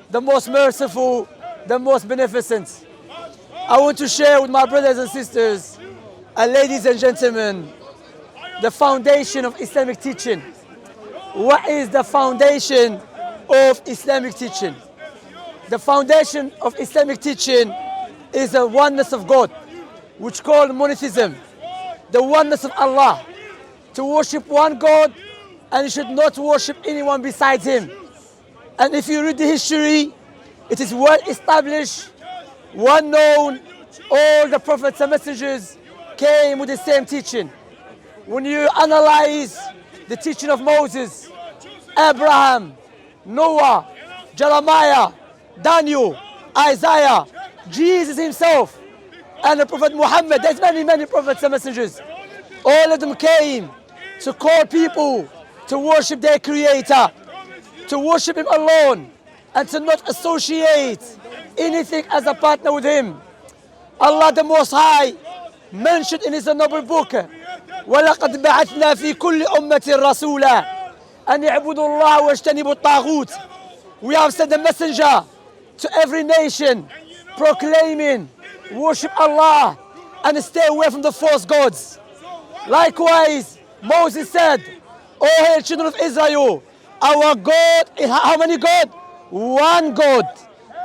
the most merciful, the most beneficent. I want to share with my brothers and sisters, and ladies and gentlemen, the foundation of Islamic teaching. What is the foundation of Islamic teaching? The foundation of Islamic teaching is the oneness of God, which called monotheism, the oneness of Allah, to worship one God, and you should not worship anyone besides Him. And if you read the history, it is well established, well known, all the prophets and messengers came with the same teaching. When you analyze the teaching of Moses, Abraham, Noah, Jeremiah, Daniel, Isaiah, Jesus himself, and the Prophet Muhammad, there's many prophets and messengers. All of them came to call people to worship their Creator, to worship Him alone, and to not associate anything as a partner with Him. Allah the Most High mentioned in His noble book, وَلَقَدْ بَعَثْنَا فِي كُلِّ أُمَّةٍ رَسُولًا أَنْ يَعْبُدُوا اللَّهَ وَاجْتَنِبُوا الطَّاغُوتَ. We have sent a messenger to every nation, proclaiming, worship Allah and stay away from the false gods. Likewise, Moses said, O hail children of Israel, our God is how many God? One God.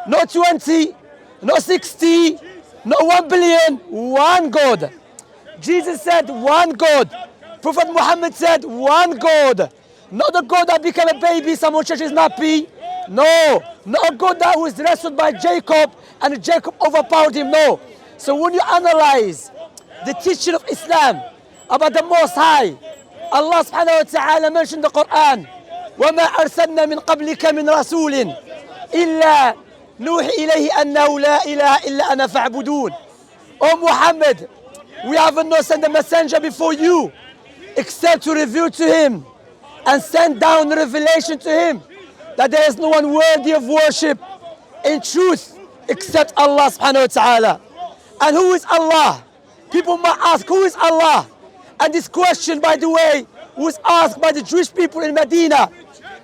Not 20, not 60, not 1 billion, one God. Jesus said one God. Prophet Muhammad said one God. Not the God that became a baby, someone changed his nappy. No, not a God that was wrestled by Jacob and Jacob overpowered him. No. So when you analyze the teaching of Islam about the Most High, Allah subhanahu wa ta'ala mentioned the Quran, وَمَا أَرْسَلْنَا مِنْ قَبْلِكَ مِنْ رَسُولٍ إِلَّا نُوحِي إِلَيْهِ أَنَّهُ لَا إِلَهَ إِلَّا أَنَا فَاعْبُدُونَ. O Muhammad, we haven't not sent a messenger before you except to reveal to him and send down revelation to him that there is no one worthy of worship in truth except Allah subhanahu wa ta'ala. And who is Allah? People might ask, who is Allah? And this question, by the way, was asked by the Jewish people in Medina,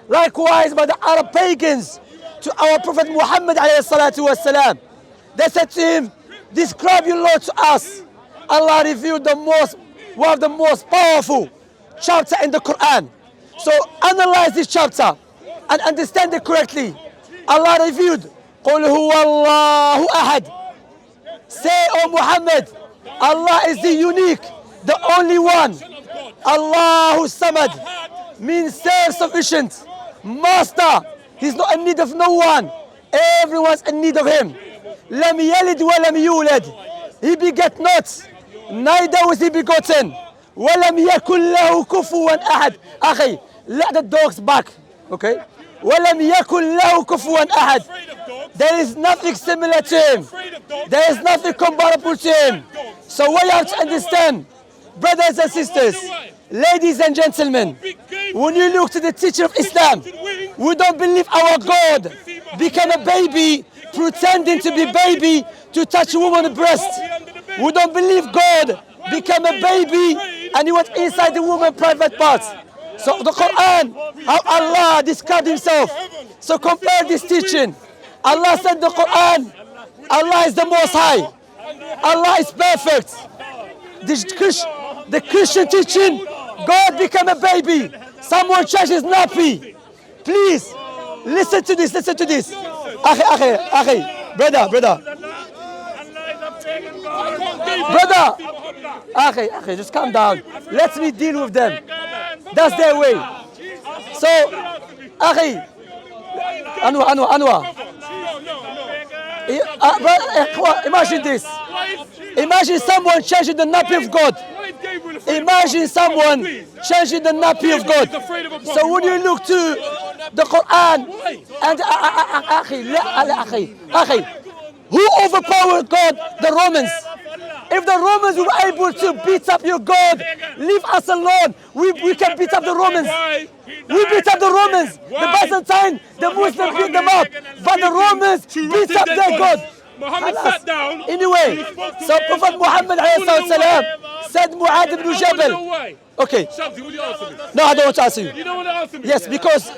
likewise by the Arab pagans to our Prophet Muhammad alayhi salatu wasalam. They said to him, describe your Lord to us. Allah revealed one of the most powerful chapter in the Quran. So analyze this chapter and understand it correctly. Allah revealed, قُلْ هُوَ اللَّهُ أَحَدٌ. Say, O Muhammad, Allah is the unique, the only one. Allahu Samad means self-sufficient, master. He's not in need of no one. Everyone's in need of him. Lam yalid wa lam yulad. He begat not, neither was he begotten. Wa lam yakun lahu kufuwan ahad. Akhi, let the dogs back, okay? Wa lam yakun lahu kufuwan ahad. There is nothing similar to him. There is nothing comparable to him. So what you have to understand, brothers and sisters, ladies and gentlemen, when you look to the teaching of Islam, we don't believe our God became a baby, pretending to be baby to touch a woman's breast. We don't believe God became a baby and he went inside the woman's private parts. So the Quran, how Allah described himself. So compare this teaching. Allah said the Quran, Allah is the Most High. Allah is perfect. The Christian teaching, God became a baby. Someone changed his nappy. Please, listen to this, listen to this. Akhi, brother. Akhi, just calm down. Let me deal with them. That's their way. So, Akhi, Anwar. Imagine this. Imagine someone changing the nappy of God. Imagine someone changing the nappy of God. So when you look to the Quran and Akhi, who overpowered God? The Romans. If the Romans were able to beat up your God, leave us alone. We can beat up the Romans. We beat up the Romans. The Byzantine, the Muslims beat them up. But the Romans beat up their God. Muhammad sat down. Anyway, so Prophet Muhammad said Mu'adh ibn I Jabal. know why. Okay. Shamsi, will you answer me? No, I don't want to answer you. You don't want to answer me? Yes, because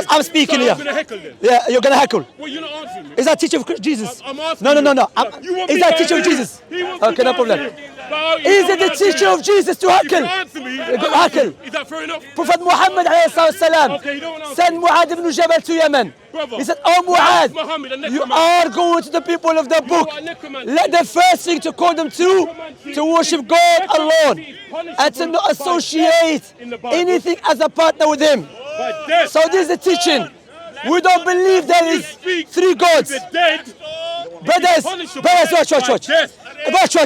I'm speaking so here. I'm going to heckle then. Yeah, you're gonna heckle. Well, you're not answering me. Is that teacher of Jesus? I'm asking No. you. You want Is me that to teacher of answer Jesus? him. He wants me Okay, to no answer problem. him. No, you Is don't it the answer teacher me. of Jesus to If heckle? you answer me, Heckle. is that fair enough? Prophet Muhammad ﷺ Okay, you don't want to sent Mu'adh ibn Jabal to Yemen. Brother, He said, oh that's Muhammad, a Mu'adh, you necromancer. are going to the people of the book. are a necromancer. Let the first thing to call them to worship God alone and to not associate anything as a partner with him. So this is the teaching. We don't believe there is three gods. Brothers,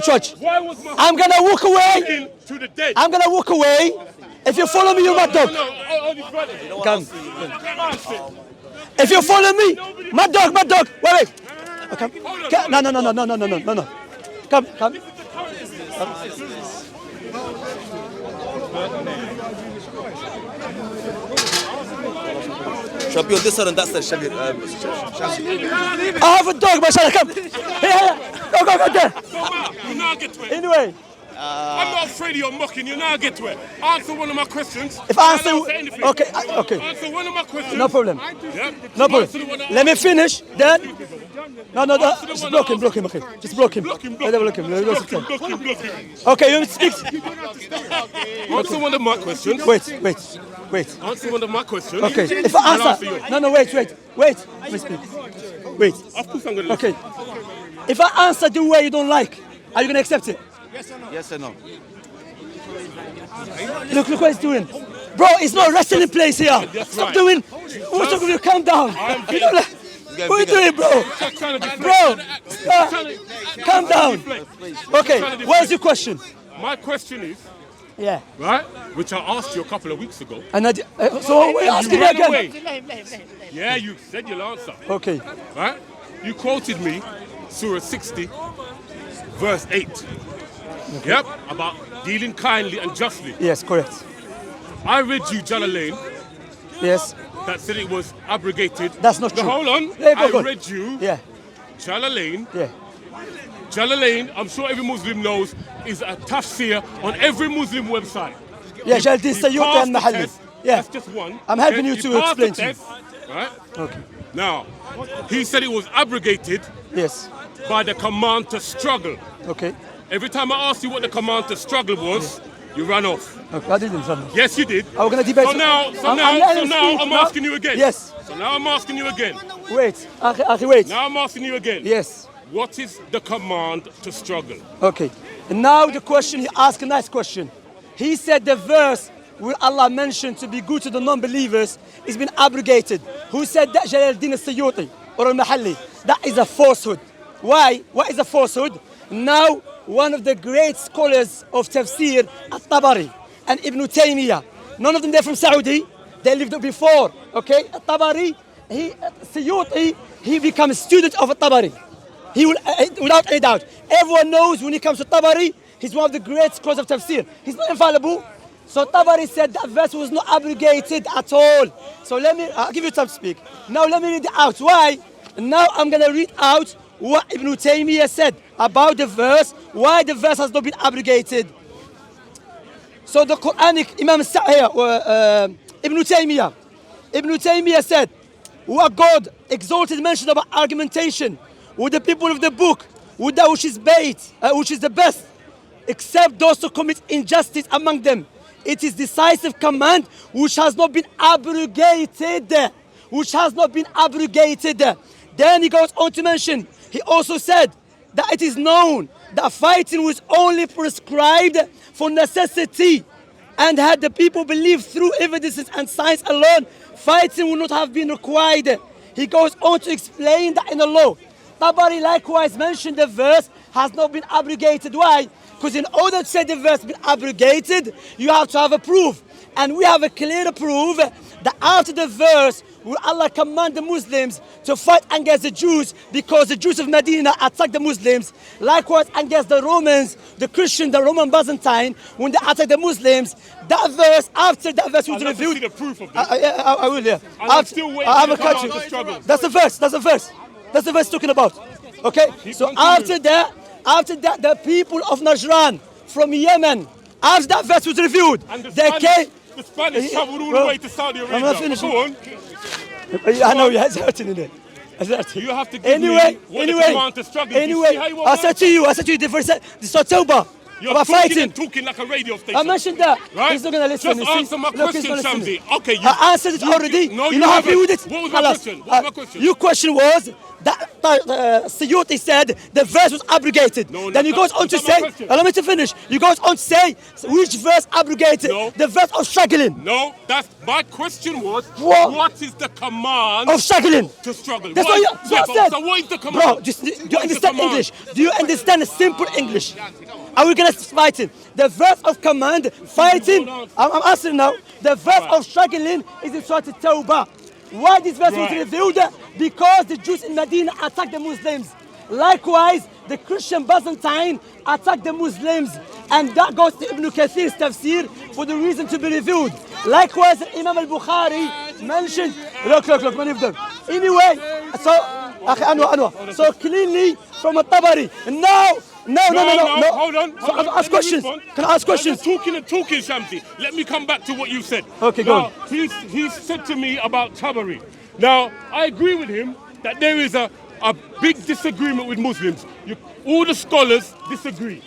watch. Why was Muhammad I'm gonna walk away. to the dead? I'm gonna walk away. If you follow me, you're my dog. Come. If you follow me, my dog. Wait. Okay. No. Come. Shall I be on this side and that side, Shamsi? I have a dog, mashallah. Come. Here. Go there. You now get to it. Anyway. I'm not afraid of your mocking. You now get to it. Answer one of my questions. If I answer, don't say anything. okay. Answer one of my questions. No problem. Yeah. No problem. Answer the one I Let me asked. finish. Then. No. Answer the Just one block I him. Okay. Just block him. Block him. Let him block him. Block him. Okay, you speak. Answer one of my questions. Wait. Answer one of my questions. Okay. If I'll I answer answer. yours. No. Wait. Let me speak. Wait. Of course I'm going to Okay. If I answer the way you don't like, are you gonna accept it? Yes or no? Look what he's doing. Bro, it's not a wrestling place here. Stop right. doing. What's talking about? Calm down. You know, like, what are you doing, bro? Calm down. Okay, what is your question? My question is, Yeah. right, which I asked you a couple of weeks ago. And so we're asking you ran again. away. Yeah, you said you'll answer. Okay. Right? You quoted me Surah 60, verse 8. Yep, about dealing kindly and justly. Yes, correct. I read you Jalalain Yes. that said it was abrogated. That's not No, true. hold on. Yeah, go. I read you Yeah. Jalalain. Yeah. Jalalain, I'm sure every Muslim knows, is a tafsir on every Muslim website. Yeah, Jaldi He Sayyuti passed and the Mahalli. test. Yeah. That's just one. I'm helping you He to passed explain the to you. test, right? Okay. Now, he said it was abrogated Yes. by the command to struggle. Okay. Every time I asked you what the command to struggle was, you ran off. Okay. I didn't run. Yes, you did. Are we gonna debate? So now I'm asking you again. Yes. So now I'm asking you again. Wait. Akhi, wait. Now I'm asking you again. Yes. What is the command to struggle? Okay. And now the question, he asked a nice question. He said the verse where Allah mentioned to be good to the non-believers is been abrogated. Who said that? Jalaluddin al-Sayyuti or al-Mahalli. That is a falsehood. Why? What is a falsehood? Now, one of the great scholars of tafsir, At-Tabari and Ibn Taymiyyah, none of them they're from Saudi, they lived before, okay? At-Tabari, Sayyuti, he becomes a student of At-Tabari. He will, without any doubt. Everyone knows when he comes to Tabari, he's one of the great scholars of tafsir. He's not infallible. So Tabari said that verse was not abrogated at all. So I'll give you time to speak. Now let me read it out. Why? Now I'm going to read out what Ibn Taymiyyah said about the verse, why the verse has not been abrogated. So the Quranic Imam Ibn Taymiyyah said, what God exalted mention about argumentation with the people of the book, with that which is which is the best, except those who commit injustice among them. It is decisive command which has not been abrogated. Then he goes on to mention, he also said that it is known that fighting was only prescribed for necessity, and had the people believed through evidences and signs alone, fighting would not have been required. He goes on to explain that in the law. Tabari likewise mentioned the verse has not been abrogated. Why? Because in order to say the verse has been abrogated, you have to have a proof. And we have a clear proof that after the verse where Allah command the Muslims to fight against the Jews because the Jews of Medina attacked the Muslims, likewise against the Romans, the Christian, the Roman Byzantine, when they attacked the Muslims, that verse, after that verse was revealed. See the proof of this. I will, yeah. I'm still waiting I have a for the country. command to struggle. That's the verse talking about. Okay? So after that, the people of Najran from Yemen After that verse was revealed, And the they came. Spanish traveled all the way to Saudi Arabia. I'm not finishing. Go on. I know, yeah, it's hurting in it. It's hurting. You have to give me what the command to struggle. You see how you I said to you, the first, this October. You're about talking fighting. and talking like a radio station. I mentioned that. Right? He's not going to listen. Just answer my Look, he's question, not listening. Shamsi. Okay, I answered it already. No, You're not happy haven't. with it? What was my Halas. question? What was my question? Your question was that Suyuti said the verse was abrogated. No, then he goes on to that's not say, my question. allow me to finish. He goes on to say which verse abrogated? No. The verse of struggling. No, that's my question was What is the command Of struggling. to struggle? That's What what is- you said. So what is the command? Bro, do you What is the understand command? English? Do you understand simple English? Are we gonna fighting? The verse of command, fighting. I'm asking now. The verse of struggling is in Surah Tawbah. Why this verse was Right. revealed? Because the Jews in Medina attacked the Muslims. Likewise, the Christian Byzantine attacked the Muslims. And that goes to Ibn Kathir's tafsir for the reason to be revealed. Likewise, Imam al-Bukhari mentioned, look, many of them. Anyway, so, Anwar. So clearly from a Tabari. No. Hold on. So I'll ask questions. Can I ask questions? You're talking, Shamsi. Let me come back to what you said. Okay, go on. He said to me about Tabari. Now, I agree with him that there is a big disagreement with Muslims. All the scholars disagree.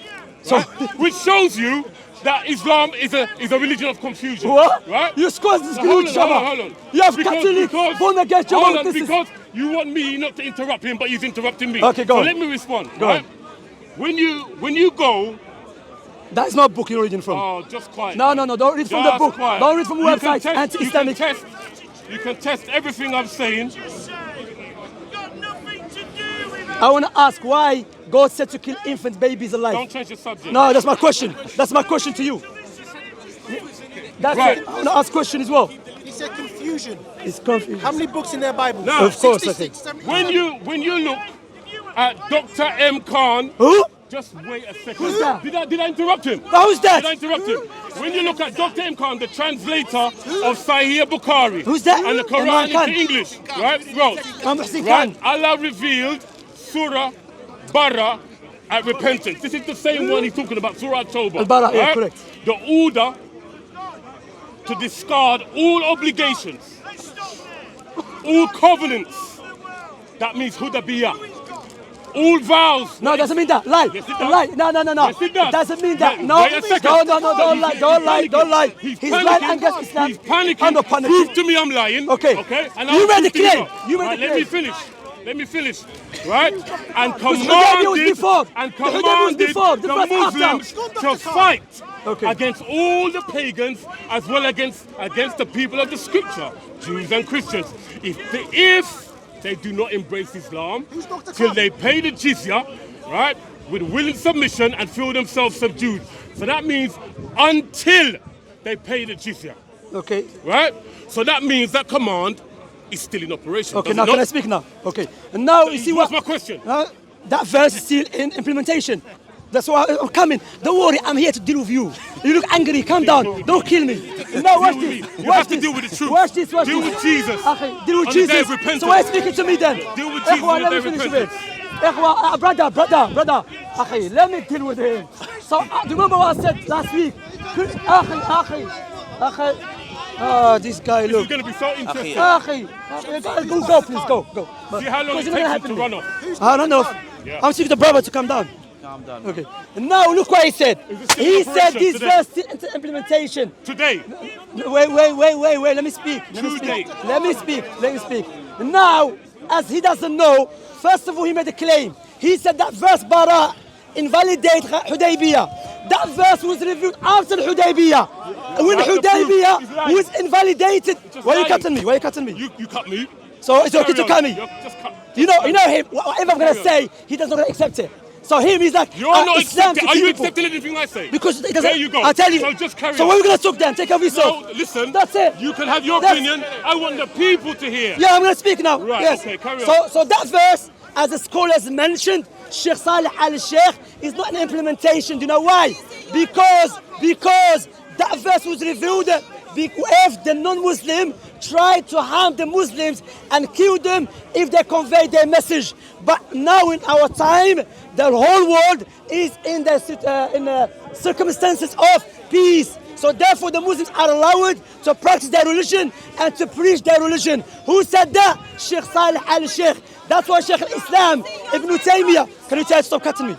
Right? Which shows you that Islam is a religion of confusion. What? Right? You scholars disagree Hold with each on, other. hold on. You have Catholic born against Jehovah's Hold on, Witnesses. because you want me not to interrupt him, but he's interrupting me. Okay, go on. So let me respond. Go right? on. When you go, That is not book you're reading from. oh, just quiet. No, don't read from the Just book. quiet. Don't read from You can websites, test- anti-Islamic. You can test everything I'm saying. I want to ask why God said to kill infant babies alive. Don't change the subject. No, that's my question. That's my question to you. That's Right. it. I want to ask a question as well. He said confusion. It's confusing. How many books in their Bible? Now, Of course, I think. 66, 70. when you look at Dr. M. Khan, Who? just wait a second. Who's that? Did I interrupt him? Who's that? Did I interrupt him? When you look at Dr. M. Khan, the translator of Sahih Bukhari, Who's that? and the Imran Quran Khan. into English, right? Wrote, I'm Hussein right? Khan. Allah revealed Surah Bara at repentance. This is the same one he's talking about, Surah Tawbah. Al-Bara, yeah, correct. The order to discard all obligations, all covenants. That means Hudaybiyah. All vows. No, doesn't mean that. Lie. Yes, it does. Lie. No. Yes, it does. Doesn't mean that. Wait, No. wait a second. Don't lie. Don't lie. He's lying panicking. against Islam. He's panicking. I'm not panicking. Prove to me I'm lying. Okay. And You I'll made the prove to claim. not. You made Right, the Let me claim. finish. Right? And Hudaybiyah was before. and The Hudaybiyah was commanded before. The the first Muslims after. to fight Okay. against all the pagans as well against the people of the scripture, Jews and Christians. If they do not embrace Islam Dr. till Khan? they pay the jizya, right, with willing submission and feel themselves subdued. So that means until they pay the jizya, Okay. right? So that means that command is still in operation. Okay. does Now it can I not? speak now? Okay. And now you see What's what? my question? That verse is still in implementation. That's why I'm coming. Don't worry, I'm here to deal with you. You look angry. Calm down. Don't kill me. No, watch Deal with this. me. You Watch have to this. deal with the truth. Watch this. Deal with Jesus. Okay, deal with On the day Jesus. of repentance. So why are you speaking to me then? Deal with Jesus Ikhwa, on let the me day of finish with repentance. it. Ikhwa, brother. Okay, let me deal with him. So, do you remember what I said last week? Akhi. This guy, This is look. going to be so interesting. Akhi. Go, please, go. See how long it Because you're takes gonna him happen to me. run off. I don't know. Yeah. I'm speaking to brother to come down. Calm down. Okay. And now look what he said. Is it still He in said operation this today? verse still into implementation. Today, Wait. Let me speak. Let me speak. Now, as he doesn't know, first of all, he made a claim. He said that verse Bara invalidate Hudaybiyah. That verse was reviewed after Hudaybiyah. When That's the proof. Hudaybiyah He's lying. was invalidated. Just Why are you lying. cutting me? you cut me. So it's okay to Carry cut on. me. Just cut. You know him. Whatever I'm gonna Carry on. say, he does not accept it. So him, he's like, You're not Islam accepting. to Are you people. accepting anything I say? Because it doesn't. There you go. I tell you. So just carry So on. what are we gonna talk then? Take over yourself. No, listen. That's it. You can have your That's- opinion. I want the people to hear. Yeah, I'm gonna speak now. Right, Yes. okay, carry on. So that verse, as the scholars mentioned, Sheikh Saleh al-Sheikh, is not an implementation. Do you know why? Because that verse was revealed if the non-Muslim try to harm the Muslims and kill them if they convey their message. But now in our time, the whole world is in the circumstances of peace. So therefore the Muslims are allowed to practice their religion and to preach their religion. Who said that? Sheikh Salih al-Sheikh. That's why Sheikh al-Islam, Ibn Taymiyyah. Can you tell stop cutting me?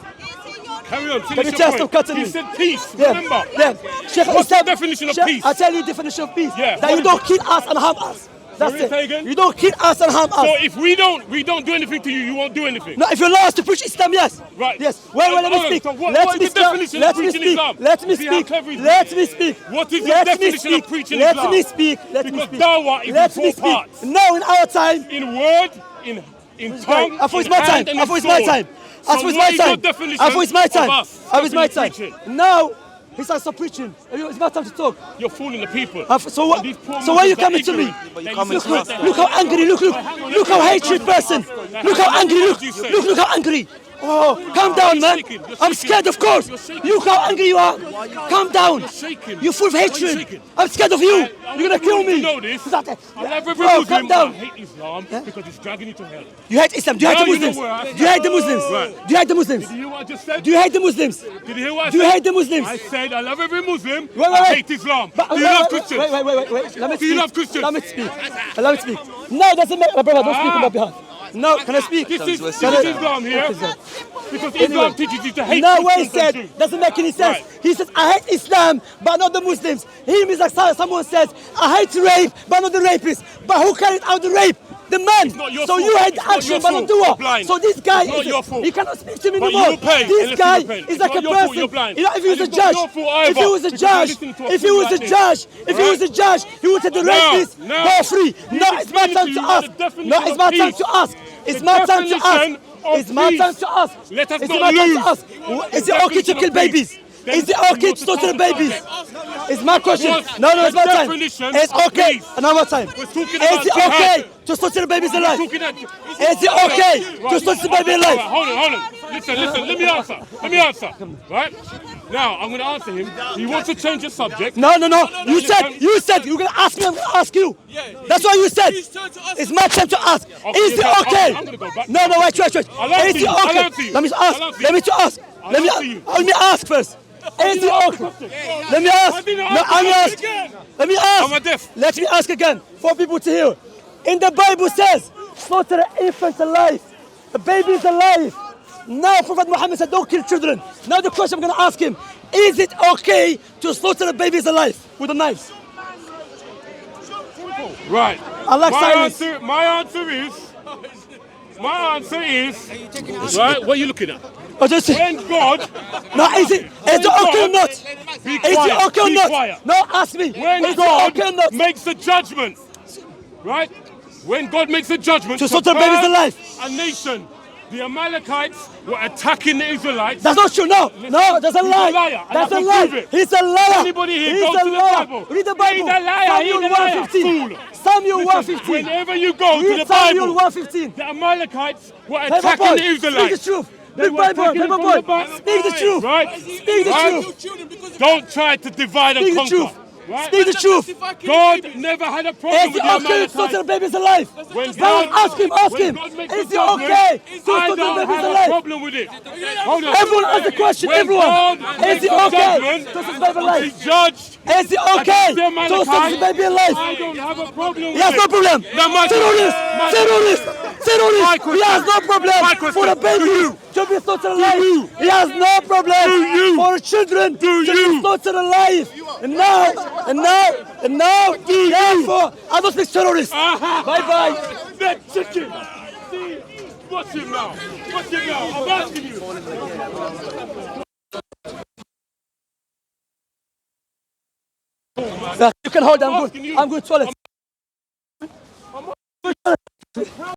Carry on. Can you tell stop cutting me? He said peace, Yeah. remember? Yeah. Sheikh What's the al-Islam, definition of Sheikh, peace? I'll tell you the definition of peace. Yeah, That what you is don't it? kill us and harm us. That's Sorry, say it. again? You don't kill us and harm us. So if we don't do anything to you, you won't do anything. No, if you allow us to preach Islam, yes. Right. Yes. Wait, let me Hold on. speak. So what Let is me the speak. definition of Let me preaching speak. Islam? Let me See how speak. clever he is. Let me speak. What is the Let me definition of speak. preaching Let Islam? me speak. Let me Because speak. Dawah is Let in me four speak. parts. No, in our time. In word, in tongue, I thought it's in my time. hand, and I in thought it's my sword. time. I thought So it's what my is your time. definition I thought it's my of time. us I thought it's my time. preaching? Now, he starts stop preaching. It's my time to talk. You're fooling the people. So what? And these poor So why are you Muslims coming are to me? ignorant. Look how angry. Look how hatred person. Look how angry. Look how angry. Oh, calm down, man. I'm scared, of course. Look how angry you are. Calm down. You're full of hatred. I'm scared of you. You're gonna kill me. You know this. I love every Bro, Muslim, calm but I down. hate Islam because it's dragging you to hell. You hate Islam. Do you hate the Now you know Muslims? where I Do you hate the Muslims? Right. Do you hate the Muslims? Did you hear what I just said? Do you hate the Muslims? Did you hear what I Do you said? hate the Muslims? I said I love every Muslim. Wait. I hate Islam. But- Do you love Christians? Wait. Let me Do you speak. love Christians? Let me speak. Let me speak. No, it doesn't make. Brother, don't speak on my behalf. No, can I speak? This is Can I- Islam here. What is that? Because Islam teaches you to hate No, what he Christians and said Jews. doesn't make any sense. Right. He says, I hate Islam, but not the Muslims. He means like someone says, I hate rape, but not the rapist. But who carried out the rape? The man. not your So fault. you hate It's not action, your but not fault. doer. You're blind. So this guy It's not your fault. he cannot speak to me But anymore. you pay This unless guy you repent. is It's like not a your fault, person. you're blind. You know, if he was And a it's not judge, your fault if he either, was a because you're judge, listening to a if he fool was a like this. judge, if he Right? was a judge, he would say the Now, rapist now. go free. No, it's my explain time to to you ask. the definition No, it's of my time peace. to ask. It's The my time to ask. definition of It's my peace. time to ask. Let us It's not my time lose. to ask. Is it okay to definition kill of peace. babies? Then Is it okay you to slaughter want to babies? It's my question. What's No, it's the my time. definition It's of okay. peace? Another time. We're talking Is about it jihad. okay to slaughter babies alive? Talking at- Is it okay to slaughter baby alive? Hold on. Listen. Let me answer. Right? Now, I'm going to answer him. He wants to change the subject. No. You said you're gonna ask me. I'm gonna ask you. That's what you said. It's my time to ask. Is it okay? I'm gonna go back. No. Wait. I'll Is answer it you. I'll okay? answer you. Let me I'll ask. answer Let me you. to ask. I'll Let answer you. me ask first. Is it okay? Let me ask. I didn't No, answer I'm you ask. again. Let me Am I ask. deaf? Let me ask again for people to hear. In the Bible says, slaughter an infant alive, a baby is alive. Now Prophet Muhammad said, don't kill children. Now the question I'm going to ask him, is it okay to slaughter a baby alive with a knife? Right. I like silence. My answer is, right, what are you looking at? Oh, just, When God, no, is it okay or not? be Is it quiet, okay or be not? quiet. No, ask me. When Is it God okay or not? makes a judgment, right? When God makes a judgment To slaughter babies burn alive. a nation, the Amalekites were attacking the Israelites. That's not true. No, that's a He's a lie. liar, and That's I a can lie. prove it. He's a liar. Anybody here, He's go a to the liar. Bible. Read the Bible. He's a liar, Samuel he's a liar. 1:15. Fool. Samuel Listen, 1:15. whenever you go to Read the Samuel Bible, 1:15. the Amalekites were Paper attacking boy, the speak the Israelites. truth. They Big were Bible, attacking paper them boy, from the back. speak the truth. Right? Speak the Right? truth. Don't try to divide and Speak the conquer. truth. Right? Speak the truth. God never had a problem Is with it the okay to Amalekites. slaughter babies alive? When Now ask him. when God makes Is a it okay to I slaughter don't babies have a alive? problem with it. Hold on. Everyone ask the question. When Everyone. God Is makes it a okay judgment, to slaughter babies He alive? judged Is it okay against the to slaughter Amalekites. baby alive? I don't have a problem with He has it. no problem. Now, my- Terrorist. my- Terrorist. My Terrorist. He question. has no problem My question. for the babies to be slaughtered alive. you. He has no problem you. for children Do to you. be slaughtered alive. And now, therefore, I don't speak terrorists. Aha. Bye-bye. That chicken. See, watch him now. I'm asking you. You can hold. I'm asking good. you. I'm good. Toilet.